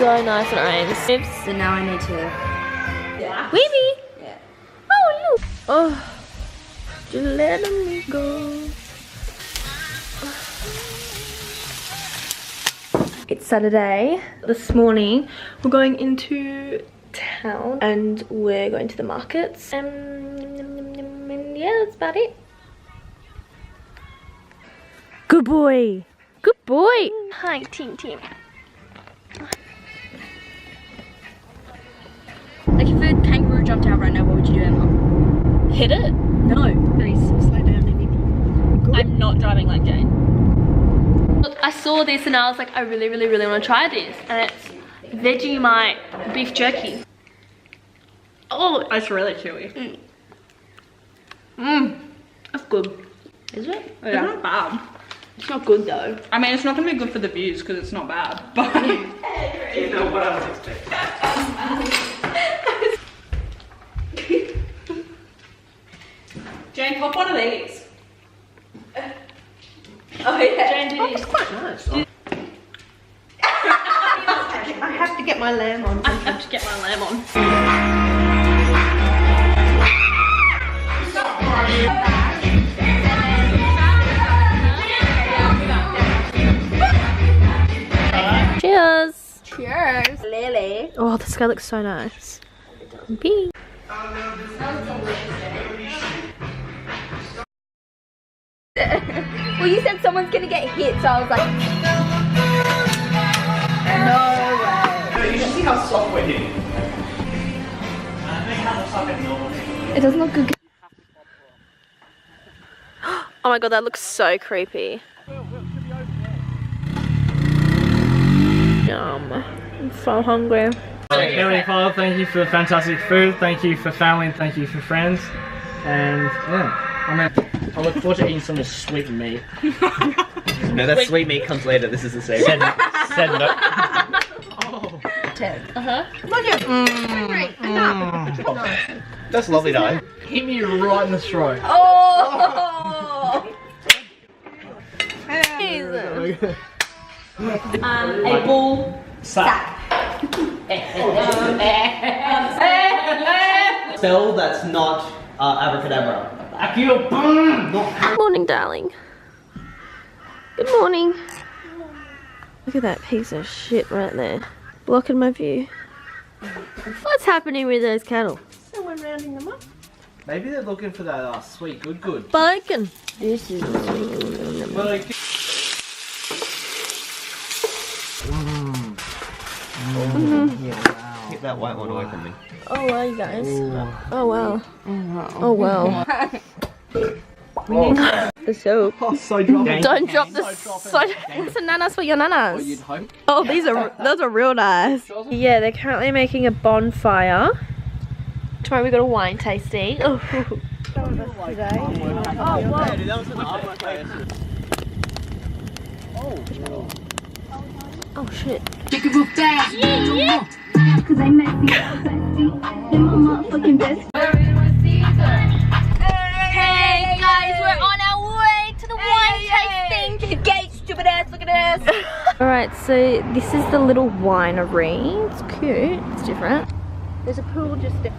so nice and orange. So now I need to... Yeah. Weeby! Yeah. Oh, look! Oh, just letting me go. It's Saturday. This morning, we're going into town and we're going to the markets. And yeah, that's about it. Good boy. Good boy. Hi, Tim. Like if a kangaroo jumped out right now, what would you do, Emma? Hit it. No. Please slow down, Emmy. I'm not driving like Jane. Look, I saw this and I was like, I really want to try this. And it's Vegemite beef jerky. Oh, It's really chewy. that's good. Is it? It's not bad. It's not good though. I mean, it's not gonna be good for the views because it's not bad, but You know what I was expecting. Jane, pop one of these. Oh yeah. Jane, do this. Quite nice. I have to get my lamb on. I have to get my lamb on. Cheers. Cheers. Lily. Oh, the sky looks so nice. Bee. Well, you said someone's gonna get hit, so I was like, no way. You should see how soft we're hitting. It doesn't look good. Oh my god, that looks so creepy. Yum. I'm so hungry. Heavenly Father, thank you for fantastic food, thank you for family, and thank you for friends. And yeah, I look forward to eating some of this sweet meat. No, that sweet meat comes later. This is the same. Said no. Oh. That's lovely, though. Hit me right in the throat. Oh! A bull Sack. Spell that's not abracadabra. Good morning, darling. Good morning. Look at that piece of shit right there. Blocking my view. What's happening with those cattle? Someone rounding them up. Maybe they're looking for that sweet good. Bacon. This is... Get that white one away from me. Oh wow, you guys. Oh wow. Oh wow. The soap. Oh, so dropping. Don't drop the soap. It's a nanas for your nanas. You'd hope. Oh, those are real nice. Yeah, they're currently making a bonfire. Tomorrow we got a wine tasting. Oh, oh shit. Cause I met the bestie in my motherfucking best. Hey guys, we're on our way to the wine tasting. Gate, stupid ass, look at this. Alright, so this is the little winery. It's cute, it's different. There's a pool just there.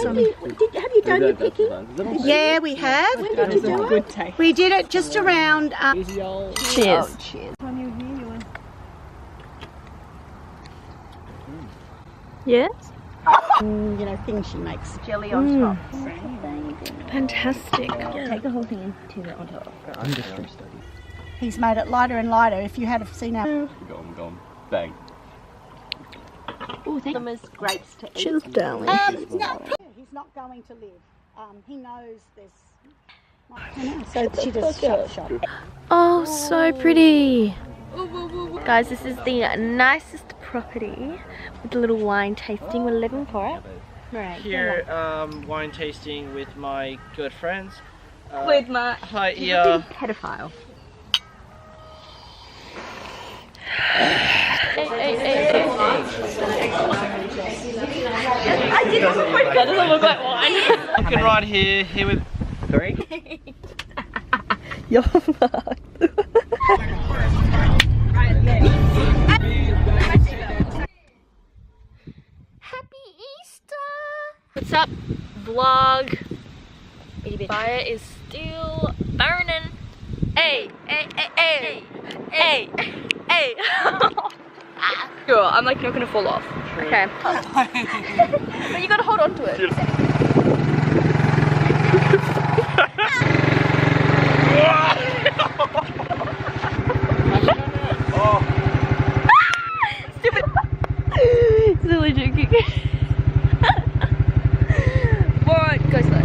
Have you done your picking? Yeah, we have. When did you do it? We did it just around. Cheers. Cheers. Yes? You know, things she makes. Jelly on top. Fantastic. Take the whole thing and tear it on top. I'm just study. He's made it lighter and lighter. If you had seen our... Gone. Bang. Oh, thank you. Grapes to eat. Cheers, darling. He's not going to live. He knows there's... So she just shot. Oh, so pretty. Guys, this is the nicest property with a little wine tasting. We're living for it. Right. Here, wine tasting with my good friends. With my... Hi, yeah. pedophile. That doesn't look like wine. Looking right here with 3. You're fucked. What's up, vlog? Fire is still burning. Hey, hey, hey, hey, hey, hey. Girl, I'm like not gonna fall off. Okay. But you gotta hold on to it. Stupid. Silly joking. What? Go slow.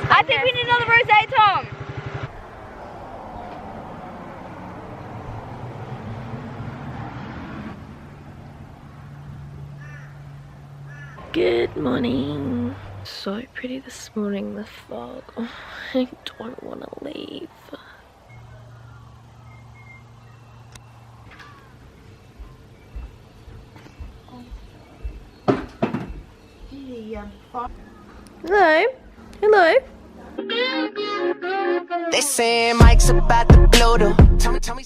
I think we need another rosé, Tom. Good morning. So pretty this morning, the fog. Oh, I don't want to leave. Hello? Hello? They say Mike's about to blow though. Tell me.